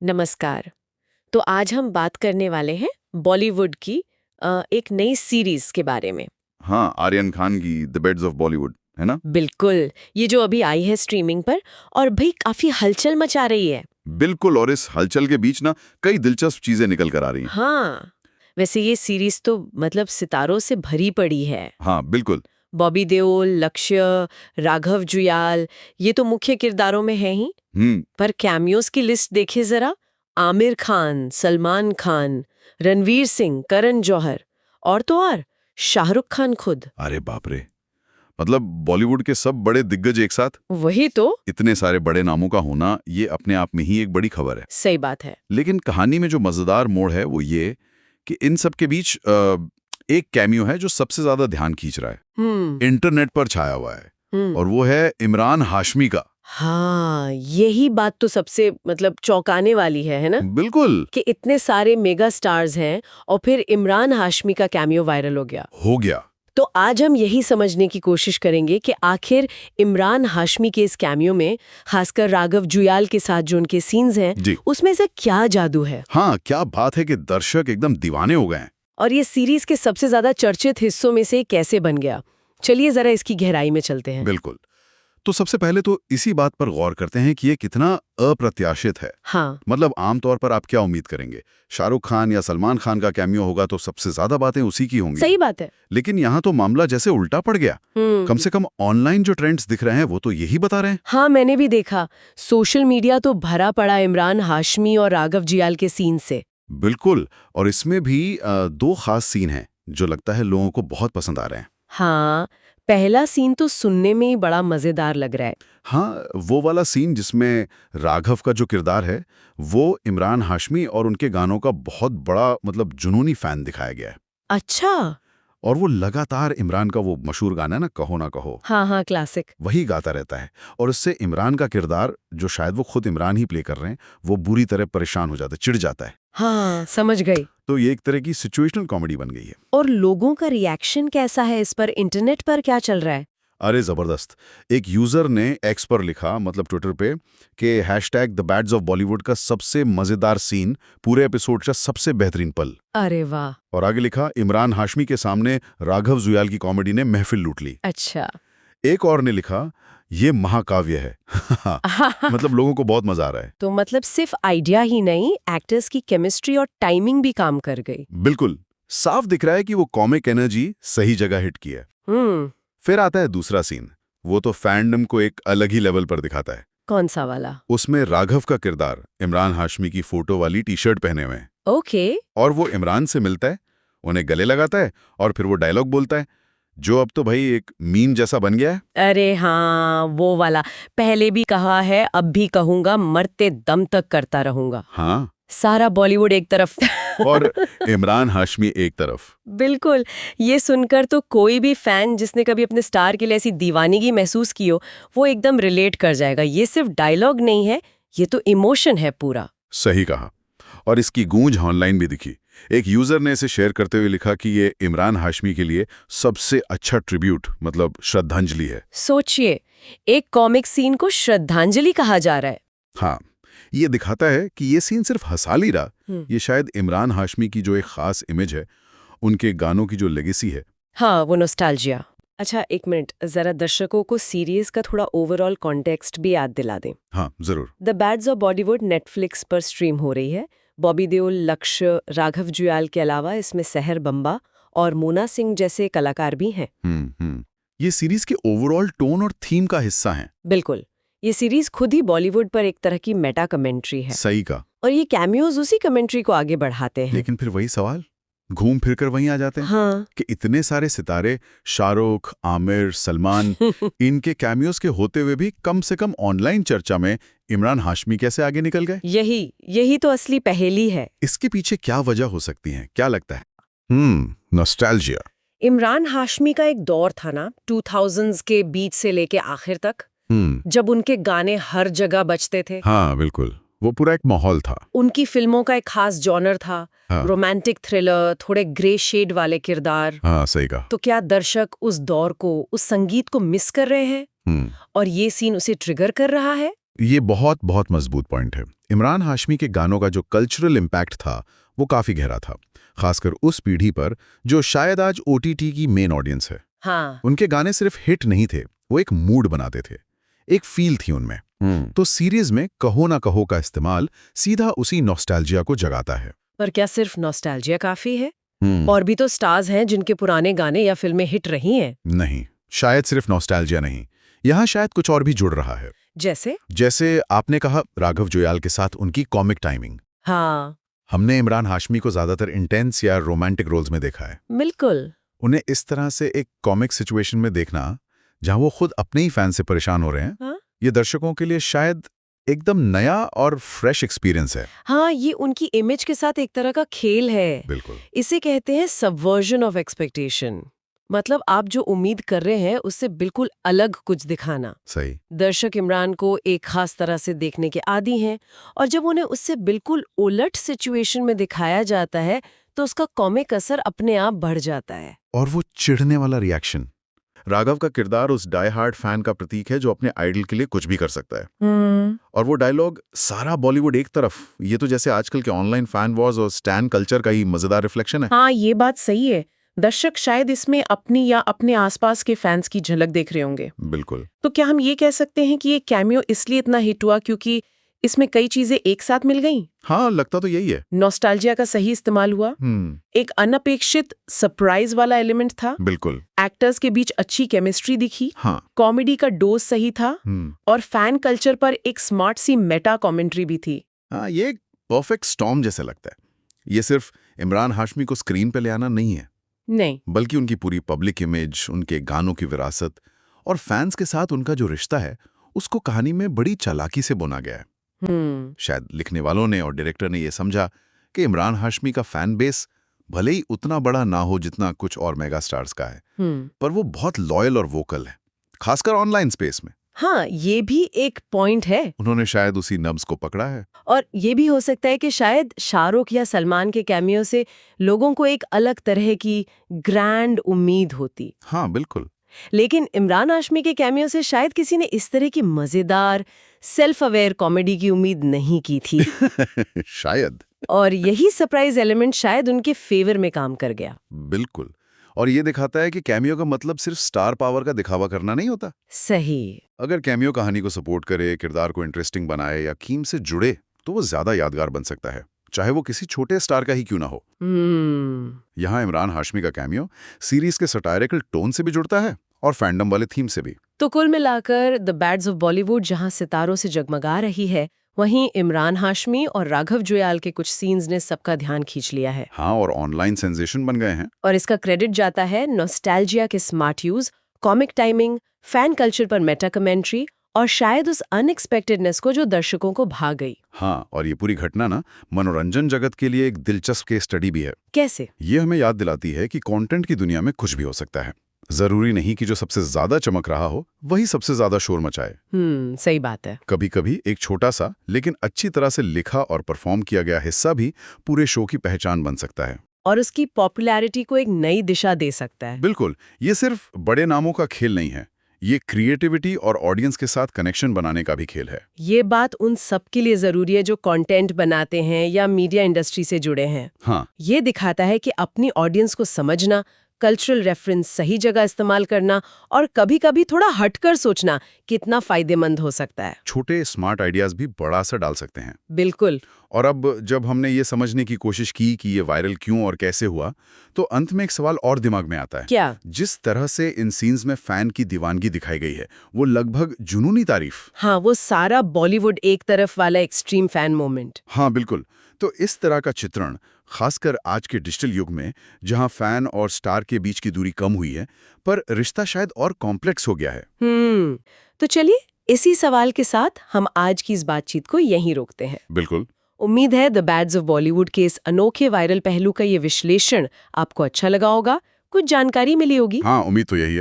नमस्कार। तो आज हम बात करने वाले हैं बॉलीवुड की एक नई सीरीज के बारे में। हाँ, आर्यन खान की द बेड्स ऑफ बॉलीवुड, है ना? बिल्कुल, ये जो अभी आई है स्ट्रीमिंग पर और भाई काफी हलचल मचा रही है। बिल्कुल। और इस हलचल के बीच ना कई दिलचस्प चीजें निकल कर आ रही हैं। हाँ, वैसे ये सीरीज तो मतलब सितारों से भरी पड़ी है। हाँ, बिल्कुल। बॉबी देओल, लक्ष्य, राघव जुयाल, ये तो मुख्य किरदारों में है ही। पर कैमियोज की लिस्ट देखिए जरा। आमिर खान, सलमान खान, रणवीर सिंह, करण जौहर और तो और शाहरुख खान खुद। अरे बाप रे! मतलब बॉलीवुड के सब बड़े दिग्गज एक साथ। वही तो। इतने सारे बड़े नामों का होना ये अपने आप में ही एक बड़ी खबर है। सही बात है। लेकिन कहानी में जो मजेदार मोड़ है वो ये कि इन सब के बीच एक कैमियो है जो सबसे ज्यादा ध्यान खींच रहा है, इंटरनेट पर छाया हुआ है, और वो है इमरान हाशमी का। हाँ, यही बात तो सबसे मतलब चौंकाने वाली है ना? बिल्कुल। कि इतने सारे मेगा स्टार्स हैं और फिर इमरान हाशमी का कैमियो वायरल हो गया। तो आज हम यही समझने की कोशिश करेंगे कि आखिर इमरान हाशमी के इस कैमियो में, खासकर राघव जुयाल के साथ जो उनके सीन्स हैं, उसमें से क्या जादू है। हाँ, क्या बात है कि दर्शक एकदम दीवाने हो गए हैं। और ये सीरीज के सबसे ज्यादा चर्चित हिस्सों में से कैसे बन गया। चलिए जरा इसकी गहराई में चलते हैं। बिल्कुल। तो सबसे पहले तो इसी बात पर गौर करते हैं कि ये कितना अप्रत्याशित है। हाँ। मतलब आमतौर पर आप क्या उम्मीद करेंगे? शाहरुख खान या सलमान खान का कैमियो होगा तो सबसे ज्यादा बातें उसी की होंगी। सही बात है। लेकिन यहाँ तो मामला जैसे उल्टा पड़ गया। कम से कम ऑनलाइन जो ट्रेंड्स दिख रहे हैं वो तो यही बता रहे हैं। हाँ, मैंने भी देखा। सोशल मीडिया तो भरा पड़ा इमरान हाशमी और राघव जुयाल के सीन से। बिल्कुल। और इसमें भी दो खास सीन हैं जो लगता है लोगों को बहुत पसंद आ रहे हैं। हाँ, पहला सीन तो सुनने में ही बड़ा मजेदार लग रहा है। हाँ, वो वाला सीन जिसमें राघव का जो किरदार है वो इमरान हाशमी और उनके गानों का बहुत बड़ा मतलब जुनूनी फैन दिखाया गया है। अच्छा। और वो लगातार इमरान का वो मशहूर गाना है ना, कहो ना कहो, हाँ हाँ, क्लासिक। वही गाता रहता है। और उससे इमरान का किरदार, जो शायद वो खुद इमरान ही प्ले कर रहे हैं, वो बुरी तरह परेशान हो जाता है, चिढ़ जाता है। हाँ, समझ गई। तो ये एक तरह की सिचुएशनल कॉमेडी बन गई है। और लोगों का रिएक्शन कैसा है इस पर? इंटरनेट पर क्या चल रहा है? अरे जबरदस्त। एक यूजर ने एक्स पर लिखा, मतलब ट्विटर पे, कि hashtag the bads of Bollywood का सबसे मजेदार सीन, पूरे एपिसोड का सबसे बेहतरीन पल। अरे वाह। और आगे लिखा, इमरान हाशमी के सामने राघव जुयाल की कॉमेडी ने महफिल लूट ली। अच्छा। एक और ने लिखा, ये महाकाव्य है। मतलब लोगों को बहुत मजा आ रहा है। तो मतलब सिर्फ आइडिया ही नहीं, एक्टर्स की केमिस्ट्री और टाइमिंग भी काम कर गई। बिल्कुल। साफ दिख रहा है कि वो कॉमिक एनर्जी सही जगह हिट की है। फिर आता है दूसरा सीन। वो तो फैंडम को एक अलग ही लेवल पर दिखाता है। कौन सा वाला? उसमें राघव का किरदार इमरान हाशमी की फोटो वाली टी शर्ट पहने हुए है। ओके। और वो इमरान से मिलता है, उन्हें गले लगाता है और फिर वो डायलॉग बोलता है, जो अब तो भाई एक मीम जैसा बन गया है। अरे हाँ, वो वाला। पहले भी कहा है, अब भी कहूंगा, मरते दम तक करता रहूंगा। हाँ। सारा बॉलीवुड एक तरफ और इमरान हाशमी एक तरफ। बिल्कुल। ये सुनकर तो कोई भी फैन जिसने कभी अपने स्टार के लिए ऐसी दीवानगी महसूस की हो, वो एकदम रिलेट कर जाएगा। ये सिर्फ डायलॉग नहीं है, ये तो इमोशन है पूरा। सही कहा। और इसकी गूंज ऑनलाइन भी दिखी। एक यूजर ने इसे शेयर करते हुए लिखा कि ये इमरान हाशमी के लिए सबसे अच्छा ट्रिब्यूट, मतलब श्रद्धांजलि है। सोचिए, एक कॉमिक सीन को श्रद्धांजलि कहा जा रहा है। हाँ, ये दिखाता है कि ये सीन सिर्फ हंसा नहीं रहा, ये शायद इमरान हाशमी की जो एक खास इमेज है, उनके गानों की जो लेगेसी है। हाँ, वो नॉस्टैल्जिया। अच्छा, एक मिनट, जरा दर्शकों को सीरीज का थोड़ा ओवरऑल कॉन्टेक्स्ट भी याद दिला दें। हाँ, जरूर। The bads of Bollywood Netflix पर स्ट्रीम हो रही है। बॉबी देओल, लक्ष्य, राघव जुयाल के अलावा इसमें सहर बम्बा और मोना सिंह जैसे कलाकार भी हैं। ये सीरीज के ओवरऑल टोन और थीम का हिस्सा है। बिल्कुल। ये सीरीज खुद ही बॉलीवुड पर एक तरह की मेटा कमेंट्री है। सही का। और ये कैमियोज उसी कमेंट्री को आगे बढ़ाते हैं। लेकिन फिर वही सवाल घूम फिर कर वहीं आ जाते हैं। हाँ। कि इतने सारे सितारे, शाहरुख, आमिर, सलमान, इनके कैमियोज के होते हुए भी कम से कम ऑनलाइन चर्चा में इमरान हाशमी कैसे आगे निकल गए? यही तो असली पहेली है। इसके पीछे क्या वजह हो सकती है, क्या लगता है? नॉस्टैल्जिया। इमरान हाशमी का एक दौर था ना, 2000s के बीच से लेके आखिर तक, जब उनके गाने हर जगह बजते थे। हाँ, बिल्कुल। वो पूरा एक माहौल था। उनकी फिल्मों का एक खास जॉनर था। हाँ। रोमांटिक थ्रिलर, थोड़े ग्रे शेड वाले किरदार। हाँ, सही कहा। तो क्या दर्शक उस दौर को, उस संगीत को मिस कर रहे हैं? और ये सीन उसे ट्रिगर कर रहा है? ये बहुत बहुत मजबूत पॉइंट है। इमरान हाशमी के गानों का जो कल्चरल इम्पैक्ट था वो काफी गहरा था, खासकर उस पीढ़ी पर जो शायद आज OTT की मेन ऑडियंस है। हाँ। उनके गाने सिर्फ हिट नहीं थे, वो एक मूड बनाते थे, एक फील थी उनमें। तो सीरीज में कहो ना कहो का इस्तेमाल सीधा उसी नॉस्टैल्जिया को जगाता है। पर क्या सिर्फ नॉस्टैल्जिया काफी है? और भी तो स्टार्स हैं जिनके पुराने गाने या फिल्में हिट रही हैं। नहीं, शायद सिर्फ नॉस्टैल्जिया नहीं, यहाँ शायद कुछ और भी जुड़ रहा है। जैसे आपने कहा राघव जुयाल के साथ उनकी कॉमिक टाइमिंग। हाँ, हमने इमरान हाशमी को ज्यादातर इंटेंस या रोमांटिक रोल्स में देखा है। बिल्कुल। उन्हें इस तरह से एक कॉमिक सिचुएशन में देखना जहां वो खुद अपने ही फैन से परेशान हो रहे हैं, हाँ? ये दर्शकों के लिए शायद एकदम नया और फ्रेश एक्सपीरियंस है। हाँ, ये उनकी इमेज के साथ एक तरह का खेल है। बिल्कुल। इसे कहते हैं सबवर्जन ऑफ एक्सपेक्टेशन। मतलब आप जो उम्मीद कर रहे हैं उससे बिल्कुल अलग कुछ दिखाना। सही। दर्शक इमरान को एक खास तरह से देखने के आदी हैं, और जब उन्हें उससे बिल्कुल उलट सिचुएशन में दिखाया जाता है तो उसका कॉमिक असर अपने आप बढ़ जाता है। और वो चिढ़ने वाला रिएक्शन। राघव का किरदार उस डाई हार्ड फैन का प्रतीक है जो अपने आइडल के लिए कुछ भी कर सकता है। और वो डायलॉग सारा बॉलीवुड एक तरफ, ये तो जैसे आजकल के ऑनलाइन फैन वॉर्स और स्टैन कल्चर का ही मजेदार रिफ्लेक्शन है। हाँ, ये बात सही है। दर्शक शायद इसमें अपनी या अपने आसपास के फैंस की झलक देख रहे होंगे। बिल्कुल। तो क्या हम ये कह सकते हैं कि ये कैमियो इसलिए इतना हिट हुआ क्योंकि इसमें कई चीजें एक साथ मिल गईं? हाँ, लगता तो यही है। नॉस्टैल्जिया का सही इस्तेमाल हुआ, एक अनअपेक्षित सरप्राइज वाला एलिमेंट था, बिल्कुल, एक्टर्स के बीच अच्छी केमिस्ट्री दिखी, हाँ, कॉमेडी का डोज सही था, और फैन कल्चर पर एक स्मार्ट सी मेटा कमेंट्री भी थी। हाँ, ये एक परफेक्ट स्टॉर्म जैसे लगता है। ये सिर्फ इमरान हाशमी को स्क्रीन पे ले आना नहीं है, नहीं, बल्कि उनकी पूरी पब्लिक इमेज, उनके गानों की विरासत और फैंस के साथ उनका जो रिश्ता है उसको कहानी में बड़ी चालाकी से बुना गया है। शायद लिखने वालों ने और डायरेक्टर ने यह समझा कि इमरान हाशमी का फैन बेस भले ही उतना बड़ा ना हो जितना कुछ और मेगा स्टार्स का है, पर वो बहुत लॉयल और वोकल है, खासकर ऑनलाइन स्पेस में। हाँ, ये भी एक पॉइंट है। उन्होंने शायद उसी नब्ज को पकड़ा है। और ये भी हो सकता है कि शायद शाहरुख या सलमान के कैमियो से लोगों को एक अलग तरह की ग्रैंड उम्मीद होती। हाँ, बिल्कुल। लेकिन इमरान हाशमी के कैमियो से शायद किसी ने इस तरह की मजेदार सेल्फ अवेयर कॉमेडी की उम्मीद नहीं की थी। शायद। और यही सरप्राइज एलिमेंट शायद उनके फेवर में काम कर गया। बिल्कुल। और ये दिखाता है कि कैमियो का मतलब सिर्फ स्टार पावर का दिखावा करना नहीं होता। सही। अगर कैमियो कहानी को सपोर्ट करे, किरदार को इंटरेस्टिंग बनाए या थीम से जुड़े, तो वो ज्यादा यादगार बन सकता है, चाहे वो किसी छोटे स्टार का ही क्यों ना हो। यहाँ इमरान हाशमी का कैमियो सीरीज के सटायरिकल टोन से भी जुड़ता है और फैंडम वाले थीम से भी। तो कुल मिलाकर द बैड्स ऑफ बॉलीवुड जहाँ सितारों से जगमगा रही है, वहीं इमरान हाशमी और राघव जुयाल के कुछ सीन्स ने सबका ध्यान खींच लिया है। हाँ, और ऑनलाइन सेंसेशन बन गए हैं। और इसका क्रेडिट जाता है नॉस्टैल्जिया के smart use, comic timing, fan culture पर मेटा कमेंट्री और शायद उस अनएक्सपेक्टेडनेस को जो दर्शकों को भा गई। हाँ, और ये पूरी घटना ना मनोरंजन जगत के लिए एक दिलचस्प केस स्टडी भी है। कैसे? ये हमें याद दिलाती है कि कंटेंट की दुनिया में कुछ भी हो सकता है। जरूरी नहीं कि जो सबसे ज्यादा चमक रहा हो वही सबसे ज्यादा शोर मचाए। सही बात है। कभी कभी एक छोटा सा लेकिन अच्छी तरह से लिखा और परफॉर्म किया गया हिस्सा भी पूरे शो की पहचान बन सकता है और उसकी पॉपुलैरिटी को एक नई दिशा दे सकता है। बिल्कुल। ये सिर्फ बड़े नामों का खेल नहीं है, ये क्रिएटिविटी और ऑडियंस के साथ कनेक्शन बनाने का भी खेल है। ये बात उन सब के लिए जरूरी है जो कंटेंट बनाते हैं या मीडिया इंडस्ट्री से जुड़े हैं। हाँ, ये दिखाता है कि अपनी ऑडियंस को समझना, कल्चरल रेफरेंस सही जगह इस्तेमाल करना और कभी-कभी थोड़ा हटकर सोचना कितना फायदेमंद हो सकता है। छोटे स्मार्ट आइडियाज भी बड़ा असर डाल सकते हैं। बिल्कुल। और अब जब हमने ये समझने की कोशिश की कि ये वायरल क्यों और कैसे हुआ, तो अंत में एक सवाल और दिमाग में आता है। क्या? जिस तरह से इन सीन्स में फैन की दीवानगी दिखाई गई है, वो लगभग जुनूनी तारीफ। हाँ, वो सारा बॉलीवुड एक तरफ वाला एक्सट्रीम फैन मोमेंट। हाँ, बिल्कुल। तो इस तरह का चित्रण खासकर आज के डिजिटल युग में, जहां फैन और स्टार के बीच की दूरी कम हुई है, पर रिश्ता शायद और कॉम्प्लेक्स हो गया है। तो चलिए इसी सवाल के साथ हम आज की इस बातचीत को यहीं रोकते हैं। बिल्कुल। उम्मीद है द बैड्स ऑफ बॉलीवुड के इस अनोखे वायरल पहलू का ये विश्लेषण आपको अच्छा लगा होगा, कुछ जानकारी मिली होगी। हाँ, उम्मीद तो यही है।